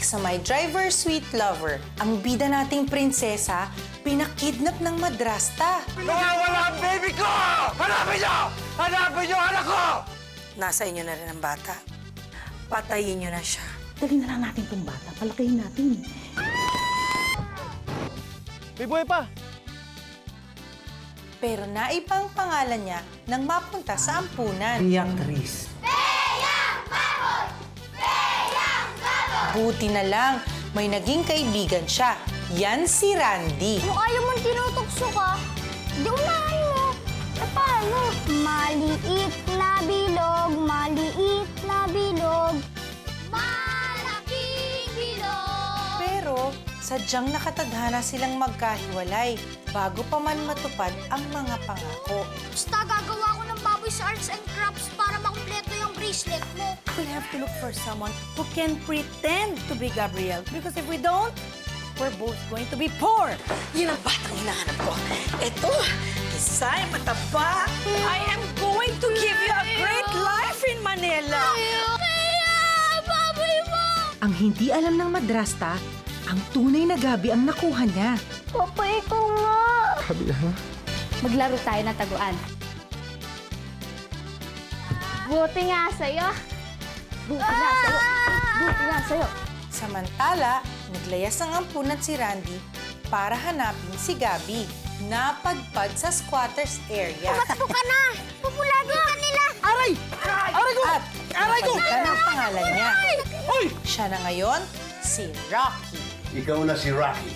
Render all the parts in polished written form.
Sa My Driver, Sweet Lover, ang bida nating prinsesa, pinakidnap ng madrasta. Nawawala ang baby ko! Hanapin niyo! Hanapin niyo anak ko! Nasa inyo na rin ang bata. Patayin niyo na siya. Dali na lang natin itong bata. Palakihin natin. May buhay pa! Pero naibang pangalan niya nang mapunta sa ampunan. Beatrice. Buti na lang, may naging kaibigan siya. Yan si Randy. Kung ayaw mong tinutukso ka, di unahan mo. E paano? Maliit na bilog, maliit na bilog. Malaking bilog! Pero sadyang nakatadhana silang magkahiwalay bago pa man matupad ang mga pangako. Basta gagawa ko ng baboy sa arts and crafts para makumpleto yung bracelet mo. We'll have to look for someone who can pretend to be Gabriel. Because if we don't, we're both going to be poor. Yun ang batang hinahanap ko. Ito, Isay, mataba. I am going to give you a great life in Manila. Kaya, baboy mo! Ang hindi alam ng madrasta, ang tunay na Gabi ang nakuha niya. Papa, ikaw nga. Maglaro tayo ng taguan. Buti nga sa'yo. Buti nga sa'yo. Buti nga sa'yo. Samantala, naglayas ng ampunan si Randy para hanapin si Gabi. Napadpad sa squatters area. Tumakbo ka na! Pupulagi ka nila! Aray! Aray ko! At Aray ko! napalitan ang pangalan niya. Hoy! Siya na ngayon, si Rocky. Ikaw na si Rocky.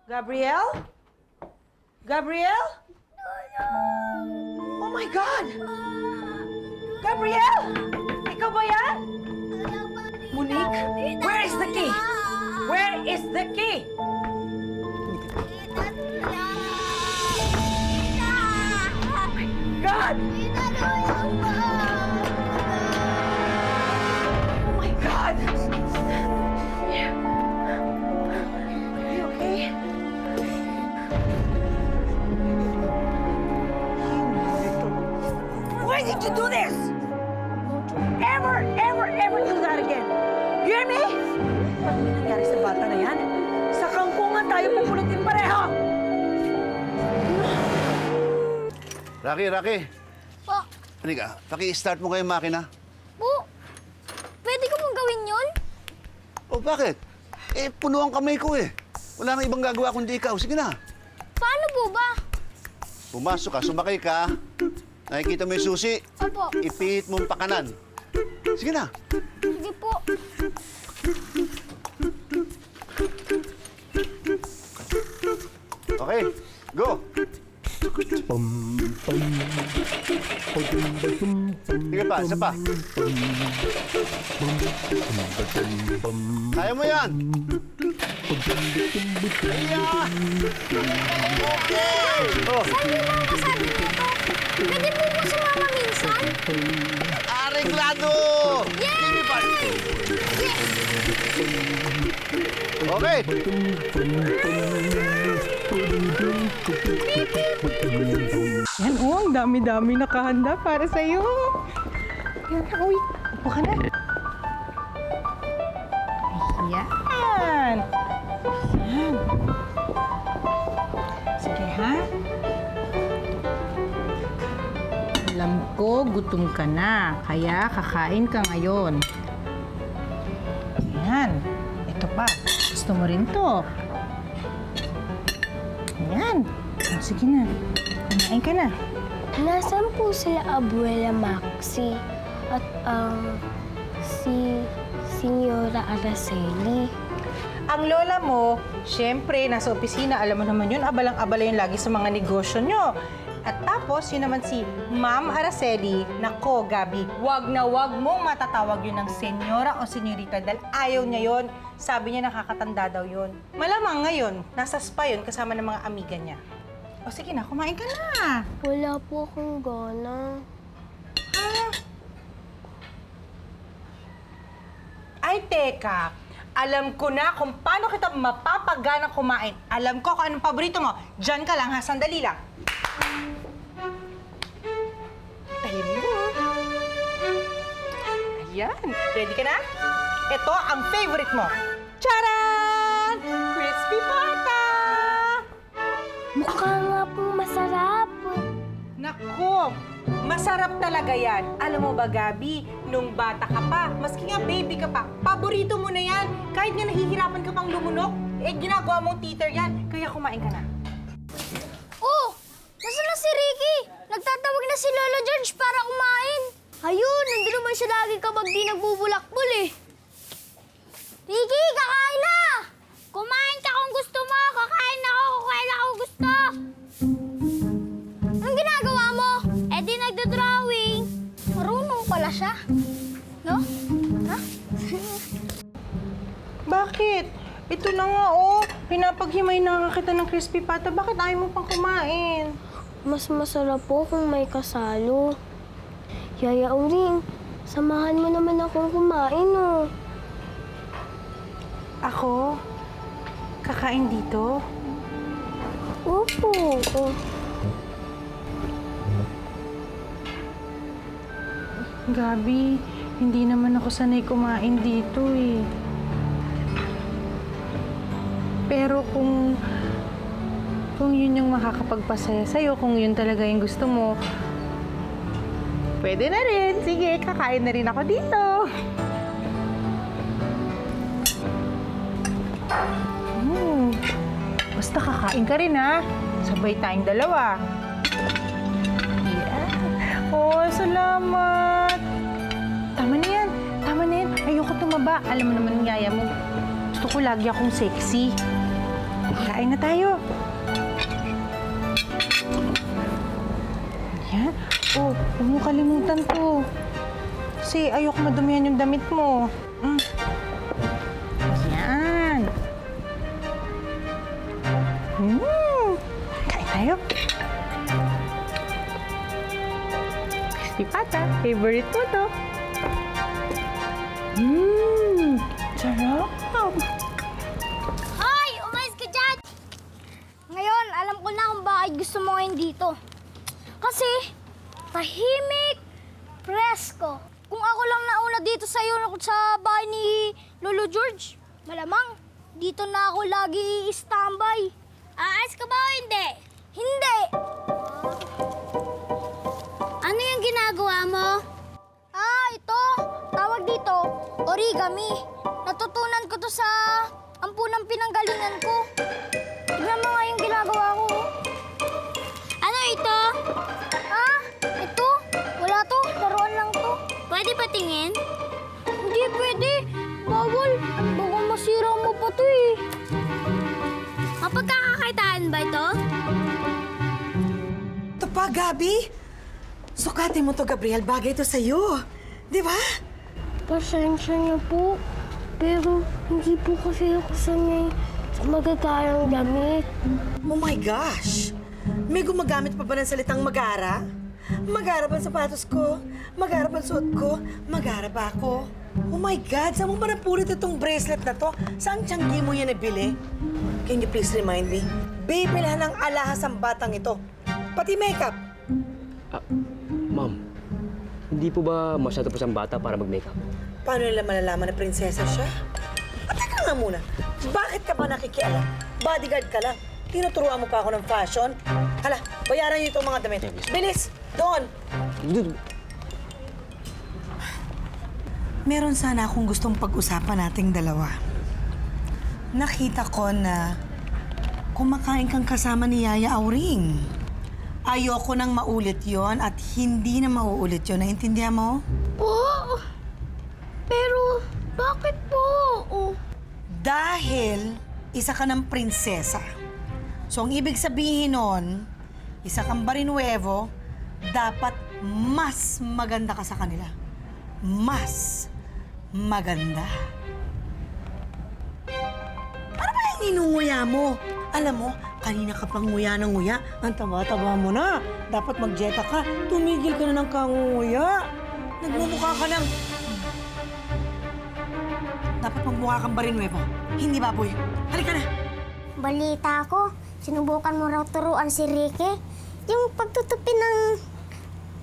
Gabriel? Gabriel? Oh my God! Gabriel! Ikaw ba yan? Monique, where is the key? Where is the key? God! Oh my God! Are you okay? Why did you do this? Ever do that again. You hear me? Ba't may nangyari sa bata na yan? Sa kangkungan tayo pupulitin pareho! Rocky. Po, Halika, paki-start mo kayo yung makina. po, pwede ko pong gawin yun? O bakit? Eh, puno ang kamay ko eh. Wala nang ibang gagawa kundi ikaw. Sige na. Paano po ba? Pumasok ka, sumakay ka. Nakikita mo yung susi. Opo, Ipihit mo ang pakanan. Sige na. sige po. Okay, go. Sige pa, isa pa. Kaya mo yan. Ayan! Okay! Oh, Saan yung mga kasabi nito? Pwede po po sumama minsan? areglado! Sige pa. Okay. Yan ang dami-dami nakahanda para sa'yo. Yan, uy, upo ka na. Yan. Yan. Sige, ha? Alam ko, gutom ka na. Kaya kakain ka ngayon. Yan. Ito pa. Gusto mo rin to. Ayan. Oh, sige na. Kumain ka na. Nasaan po sila Abuela Maxi at si Senyora Araceli? Ang lola mo, syempre, nasa opisina. Alam mo naman yun, abalang-abala yun lagi sa mga negosyo nyo. At tapos, yun naman si Ma'am Araceli. Nako, Gabi, wag na wag mong matatawag yun ng senyora o senyorita dahil ayaw niya yun. Sabi niya nakakatanda daw yun. Malamang ngayon, nasa spa yun kasama ng mga amiga niya. O sige na, kumain ka na. Wala po akong gana. Ay, teka. Alam ko na kung paano kita mapapagana kumain. Alam ko kung anong paborito mo. Diyan ka lang ha, sandali lang. Tahin mo. Ayan. Ready ka na? Ito ang favorite mo. Charan! Crispy pata! Mukha nga pong masarap. Naku! Masarap talaga yan. Alam mo ba, Gabi, nung bata ka pa, maski nga baby ka pa, paborito mo na yan. Kahit nga nahihirapan ka pang lumunok, ginagawa mong teeter yan. Kaya kumain ka na. Oh! Nasaan na si Ricky? Nagtatawag na si Lolo George para kumain. Ayun, nandun naman siya lagi kapag di nagbubulakbul eh. Ricky, kakain na! Kumain ka kung gusto mo. Kakain ako kung kailan ako gusto. Anong ginagawa mo? Eh di nagdodrawing. Marunong pala siya. No? Ha? Bakit? Ito na nga, oh. Pinapaghimay na nga kita ng crispy pata. Bakit ayaw mo pang kumain? Mas masarap po kung may kasalo. Yaya Auring, samahan mo naman akong kumain, oh. Ako? Kakain dito? Opo. Gabi, hindi naman ako sanay kumain dito eh. Pero kung yun yung makakapagpasaya sa'yo, kung yun talaga yung gusto mo, pwede na rin. Sige, kakain na rin ako dito. Basta kakain ka rin ha. Sabay tayong dalawa. Yeah. Oh, salamat. Tama na yan. Tama na yan. Ayoko tumaba. Alam mo naman yung yaya mo. Gusto ko lagi akong sexy. Kain na tayo. Yan. Oh, huwag mo kalimutan to. Kasi ayoko madumihan yung damit mo. Yan. Kain tayo. Crispy pata. Favorite mo to. Sarap. Hoy! Umayos ka dyan! Ngayon, alam ko na kung bakit gusto mo ngayon dito. Kasi, tahimik, presko. Kung ako lang nauna dito sa'yo sa bahay ni Lolo George, malamang dito na ako lagi i-standby. Aayos ka ba o hindi? Hindi! Ano yung ginagawa mo? Ito. Tawag dito, origami. Natutunan ko to sa ampunang pinanggalingan ko. Tignan mo nga yung ginagawa ko. Ano ito? Ito? Wala to. Laruan lang to. Pwede ba tingin? Hindi pwede. Bawal. Baka masira mo pa to eh. Mapagkakakitaan ba ito? Ito pa, Gabi. Sukatin mo to, Gabriel. Bagay ito sa'yo. Di ba? Pasensya niyo po. Pero hindi po kasi ako sanay sa magagayang damit. Oh my gosh! May gumagamit pa ba ng salitang magara? Magara ba ang sapatos ko? Magara ba ang suot ko? Magara ba ako? Oh my God! Saan mo ba napulit itong bracelet na to? Saan tiyanggi mo yan nabili? Can you please remind me? Bibilhan ng alahas ang batang ito. Pati makeup. Ma'am, hindi po ba masyado pa siyang bata para mag-makeup? Paano nila malalaman na prinsesa siya? At teka nga muna, bakit ka ba nakikialam? Bodyguard ka lang. Tinuturuan mo pa ako ng fashion? Hala, bayaran niyo itong mga damit. Bilis! Doon! Meron sana akong gustong pag-usapan nating dalawa. Nakita ko na kumakain kang kasama ni Yaya Auring. Ayoko nang maulit yon at hindi na mauulit yon. Naintindihan mo? Po? Pero bakit po? Dahil isa ka ng prinsesa. So, ang ibig sabihin nun, isa kang barinuevo, dapat mas maganda ka sa kanila. Mas maganda. Anong inunguya mo? Alam mo, kanina ka pang nguya ng nguya. Ang taba-taba mo na. Dapat magjeta ka. Tumigil ka na ng kangunguya. Nagmumukha ka ng... Dapat magmukha kang Barinuevo. Hindi baboy. Halika na. Balita ko, sinubukan mo raw turuan si Ricky. Yung pagtutupi ng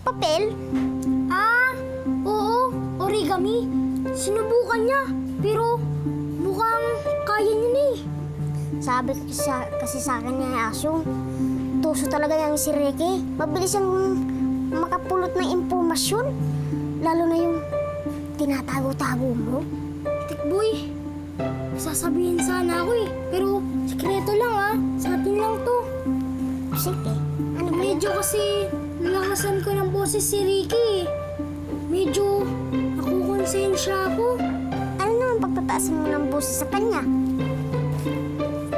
papel. Ah, oo, origami. Sinubukan niya, pero mukhang kaya niya na eh. Sabi kasi sa akin ni Asyong, tuso talaga yung si Ricky. Mabilis siyang makapulot ng impormasyon. Lalo na yung tinatago-tago mo. Tikboy, sasabihin sana ako eh. Pero sikreto lang ah. Sa atin lang to. Sige. Ano ba medyo kasi nalakasan ko ng boses si Ricky. Medyo nakukonsensya ako. Ano naman pagtataasan mo ng boses sa kanya?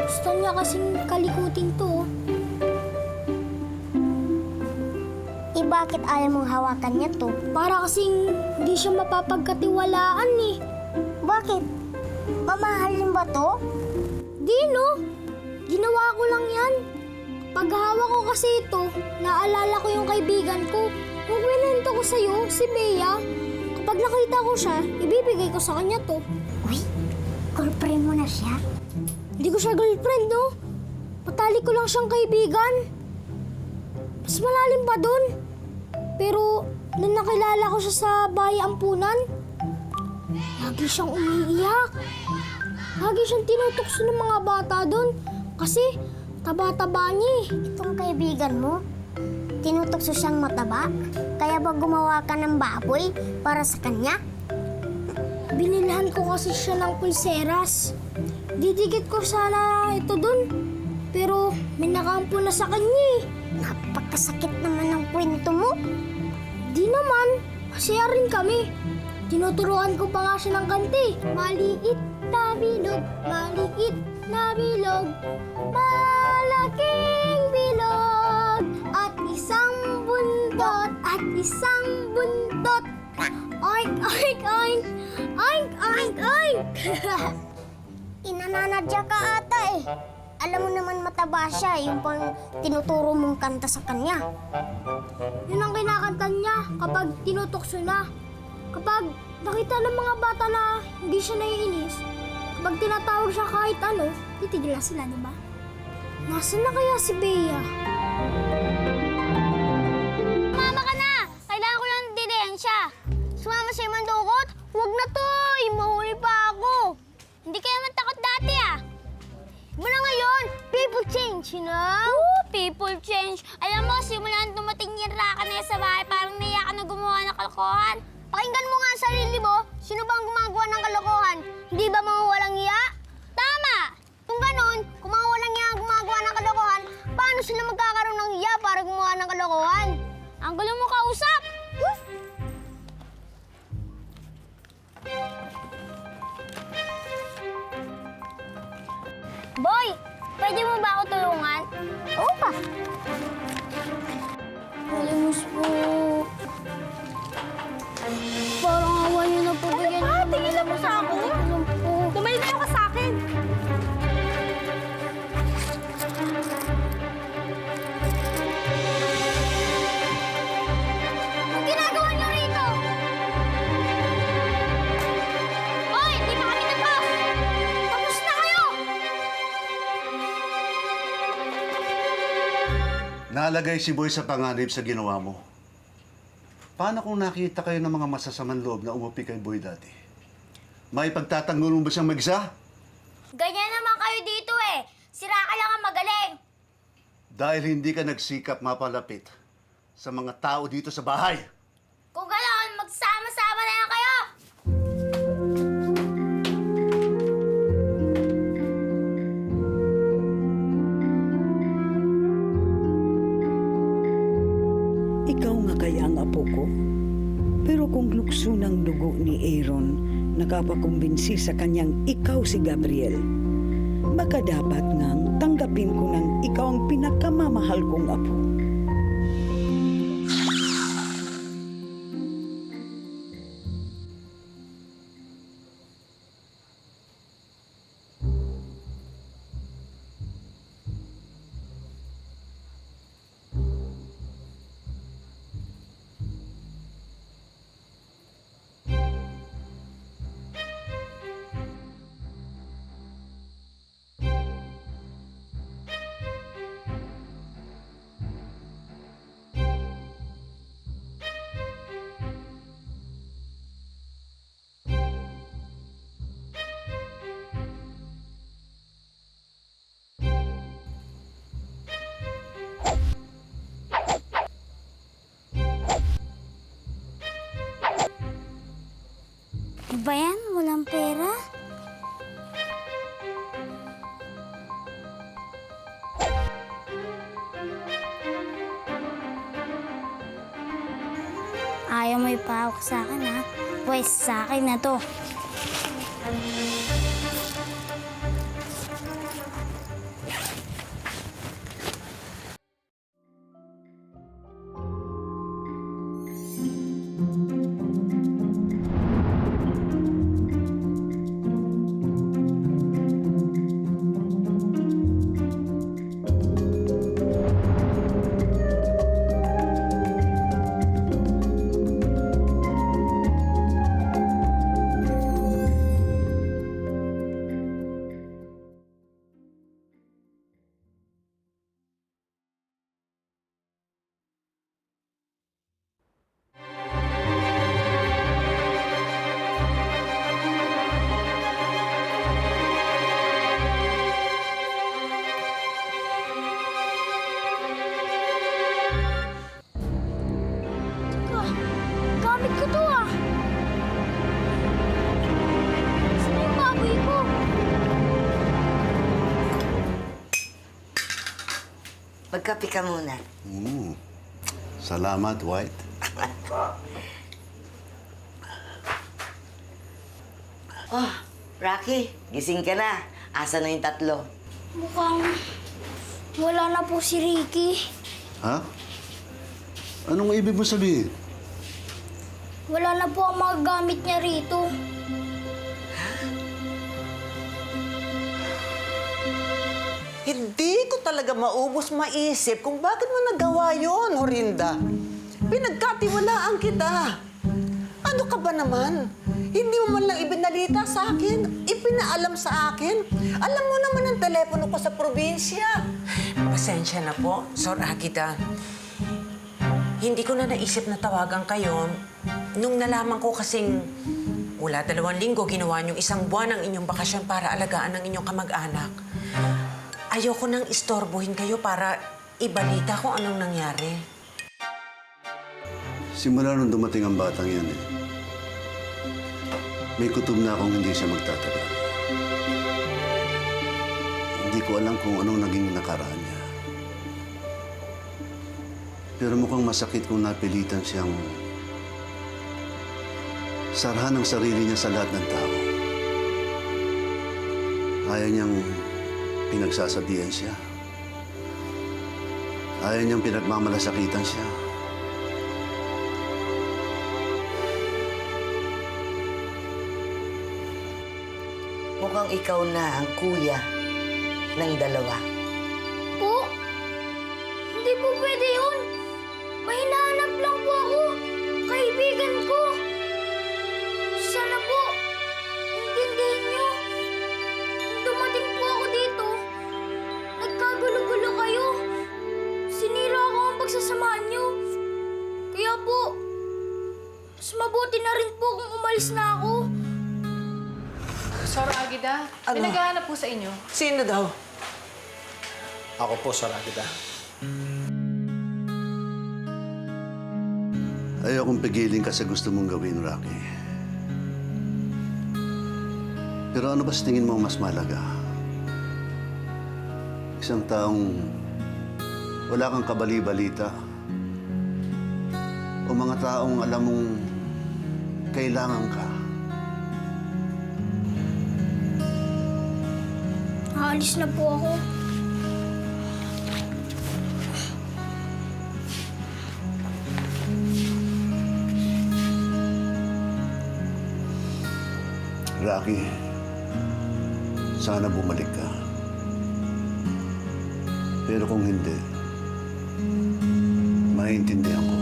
Gusto niya kasing kalikutin to. Bakit ayaw mong hawakan niya to? Para kasing hindi siya mapapagkatiwalaan eh. Bakit? Mamahalin ba to? Di no. Ginawa ko lang yan. Pag hawak ko kasi ito, naalala ko yung kaibigan ko. Yung kwento ko sa'yo, si Bea. Kapag nakita ko siya, ibibigay ko sa kanya to. Uy, girlfriend mo na siya? Hindi ko siya girlfriend, no? Patali ko lang siyang kaibigan. Mas malalim pa dun. Pero, nung nakilala ko siya sa bahay ampunan, lagi siyang umiiyak. Lagi siyang tinutokso ng mga bata doon. Kasi, taba-taba niya eh. Itong kaibigan mo, tinutokso siyang mataba? Kaya ba gumawa ka ng baboy para sa kanya? Binilhan ko kasi siya ng pulseras. Didikit ko sana ito doon. Pero, may nakampo na sa kanya eh. Napakasakit naman ng kwento mo. Di naman. Masaya rin kami. Tinuturuan ko pa nga siya ng kante. Maliit na bilog, maliit na bilog, malaking bilog, at isang buntot, at isang buntot. Oink, oink, oink, oink, oink, oink. Inananadya ka ata eh. Alam mo naman mataba siya, yung pang tinuturo mong kanta sa kanya. Yun ang kinakanta niya kapag tinutokso na. Kapag nakita ng mga bata na hindi siya naiinis, kapag tinatawag siya kahit ano, titigil na sila, di ba? Nasaan na kaya si Bea? Mama ka na! Kailangan ko lang didensya. Sumama sa'yo mandukot? Huwag na to! Mahuli pa ako! Hindi kayo man takot dati ah! Mula ngayon, people change, you know? Oo, people change. Alam mo, simulan dumating yung raka na sa bahay, parang naiya ka na gumawa ng kalokohan. Pakinggan mo nga ang sarili mo. Sino bang gumagawa ng kalokohan? Hindi ba mga walang iya? Tama! Kung ganon, kung mga walang iya ang gumagawa ng kalokohan, paano sila magkakaroon ng iya para gumawa ng kalokohan? Ang gulo mo kausap! Boy, pwede mo ba ako tulungan? Oo pa. Malimos po. Parang awa niyo na po. Tingin lang mo sa ako. Tumayo na ka sa akin. Anong ginagawa niyo rito? Hoy, di pa kami tapos. Tapos na kayo. Nalagay si Boy sa panganib sa ginawa mo. Paano kung nakita kayo ng mga masasamang loob na umupi kay Boy dati? May pagtatanggol mo ba siyang mag-isa? Ganyan naman kayo dito eh. Sira ka lang ang magaling. Dahil hindi ka nagsikap mapalapit sa mga tao dito sa bahay. Kung ganoon, magsama-sama na lang kayo. Ikaw nga kaya ang apo ko? Pero kung lukso ng dugo ni Aaron nakapakumbinsi sa kanyang ikaw si Gabriel, baka dapat ngang tanggapin ko ng ikaw ang pinakamamahal kong apo. ba yan? Walang pera? Ayaw mo ipahawak sa akin, ha? Pwes, sa akin na to. Gamit ko to, ah. Saan yung baboy ko? Magkape ka muna. Salamat, White. Oh, Rocky, gising ka na. Asa na yung tatlo? Mukhang wala na po si Ricky. Ha? Anong ibig mo sabihin? Wala na po ang mga gamit niya rito. Hindi ko talaga maubos maisip kung bakit mo nagawa yon, Horinda. Pinagkatiwalaan kita. Ano ka ba naman? Hindi mo man lang ibinalita sa akin, ipinaalam sa akin. Alam mo naman ang telepono ko sa probinsya. Pasensya na po, Sor Agida. Hindi ko na naisip na tawagan kayo nung nalaman ko kasing mula 2 linggo ginawa niyong 1 buwan ang inyong bakasyon para alagaan ang inyong kamag-anak. Ayoko nang istorbohin kayo para ibalita kung anong nangyari. Simula nung dumating ang batang yan may kutob na akong hindi siya magtatagal. Hindi ko alam kung anong naging nakaraan niya. Pero mukhang masakit kung napilitan siyang sarhan ang sarili niya sa lahat ng tao. Ayaw niyang pinagsasabihan siya. Ayaw niyang pinagmamalasakitan siya. Mukhang ikaw na ang kuya ng dalawa. Po? Hindi po pwede yun. May hinahanap lang po ako. Kaibigan ko. Sana po, intindihin niyo. Nung dumating po ako dito, nagkagulo-gulo kayo. Sinira ako ang pagsasamahan niyo. Kaya po, mas mabuti na rin po kung umalis na ako. Sor Agida, Ano? may naghahanap po sa inyo. Sino daw? Ako po, Sor Agida. Ayokong pigilin ka sa gusto mong gawin, Rocky. Pero ano ba sa tingin mo ang mas mahalaga? Isang taong wala kang kabali-balita o mga taong alam mong kailangan ka? Aalis na po ako. Rocky, sana bumalik ka. Pero kung hindi, maintindihan ko.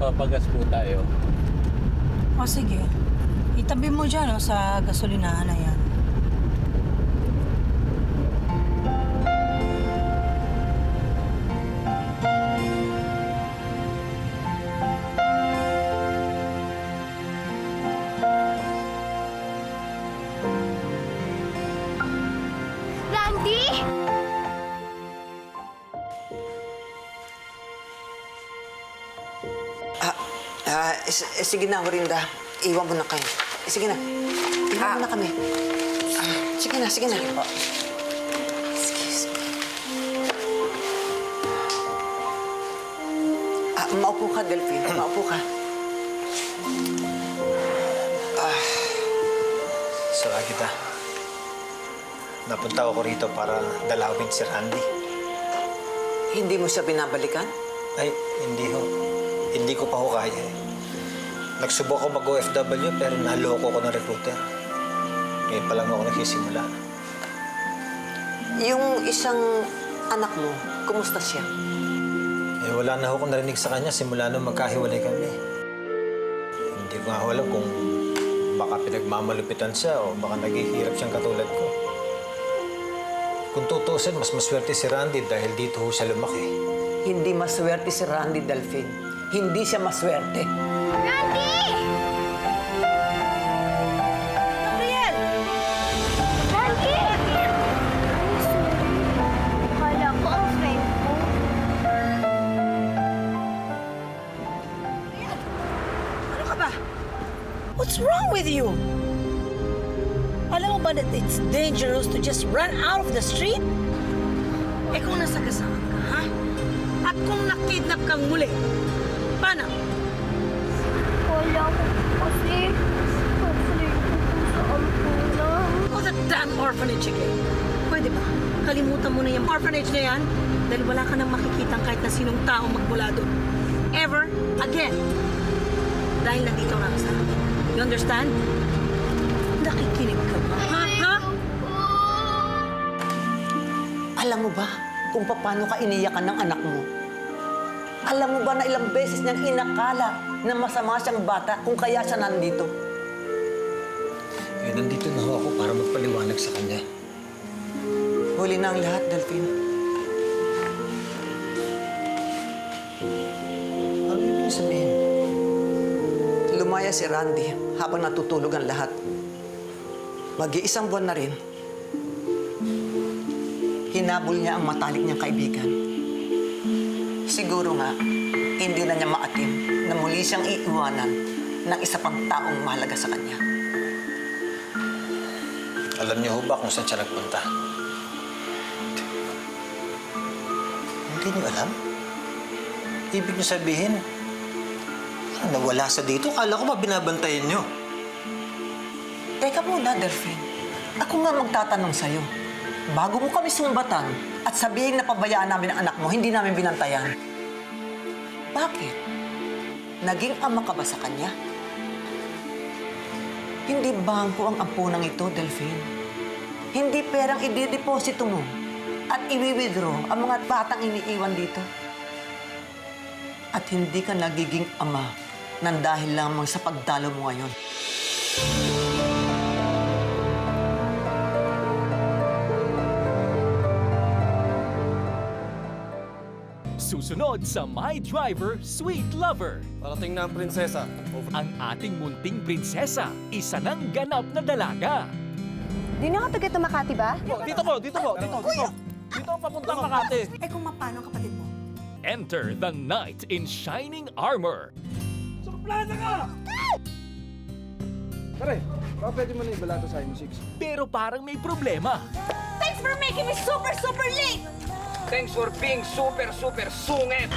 Papagas po tayo. O sige, itabi mo dyan sa gasolinahan na yan. Sige na, Horinda. Iwan mo na kayo. Sige na. Iwan mo na kami. Sige na, sige na. Excuse me. Maupo ka, Delphine. Maupo ka. Sara kita. Napunta ako rito para dalawin si Randy. Hindi mo siya binabalikan? Ay, hindi ho. Hindi ko pa ho kaya eh. Nagsubok ako mag-OFW pero naloko ko ng recruiter. Ngayon pa lang ako nagsisimula. Yung isang anak mo, kumusta siya? Eh, wala na akong narinig sa kanya simula nung magkahiwalay kami. Hindi ko nga alam kung baka pinagmamalupitan siya o baka naghihirap siyang katulad ko. Kung tutusin, mas maswerte si Randy dahil dito ho siya lumaki. Hindi maswerte si Randy, Delphine. Hindi siya maswerte. Randy! Gabriel! Randy! Ay, sorry. Akala ko ang friend ko. Ano ka ba? What's wrong with you? Alam mo ba that it's dangerous to just run out of the street? Eh kung nasagasaan ka, ha? At kung nakidnap kang muli, paano? Wala ko kasi. Afraid ko sa ampunan. Oh, that damn orphanage again. Pwede ba? Kalimutan mo na yung orphanage na yan dahil wala ka nang makikita kahit na sinong tao magmula doon. Ever again. Dahil nandito ka sa akin. You understand? Nakikinig ka ba? Ha? Alam mo ba kung paano ka iniyakan ng anak mo? Alam mo ba na ilang beses niyang inakala na masama siyang bata kung kaya siya nandito? Eh, nandito na ho ako para magpaliwanag sa kanya. Huli na ang lahat, Delphine. Ano yung sabihin? Lumaya si Randy habang natutulog ang lahat. Mag-iisang buwan na rin. Hinabol niya ang matalik niyang kaibigan. Siguro nga, hindi na niya maatim na muli siyang iiwanan ng isa pang taong mahalaga sa kanya. Alam niyo ho ba kung saan siya nagpunta? Hindi niyo alam? Ibig niyo sabihin, nawala sa dito? Kala ko ba binabantayan niyo? Teka muna, Delphine. Ako nga magtatanong sa'yo. Bago mo kami sumbatan at sabihin na pabayaan namin ang anak mo, hindi namin binantayan. Bakit? Naging ama ka ba sa kanya? Hindi bangko ang ampunang ito, Delphine. Hindi perang i-deposito mo at i-withdraw ang mga batang iniiwan dito. At hindi ka nagiging ama nang dahil lamang sa pagdalo mo ngayon. Susunod sa My Driver, Sweet Lover. Parating na ang prinsesa. Ang ating munting prinsesa, isa ng ganap na dalaga. Di na ako taga Makati ba? Dito po. Dito ang papuntang Makati. Eh kung mapano ang kapatid mo? Enter the knight in shining armor. Suplada ka! Pare, baka pwede mo na ibalato sa M6. Pero parang may problema. Thanks for making me super, super late! Thanks for being super sungit!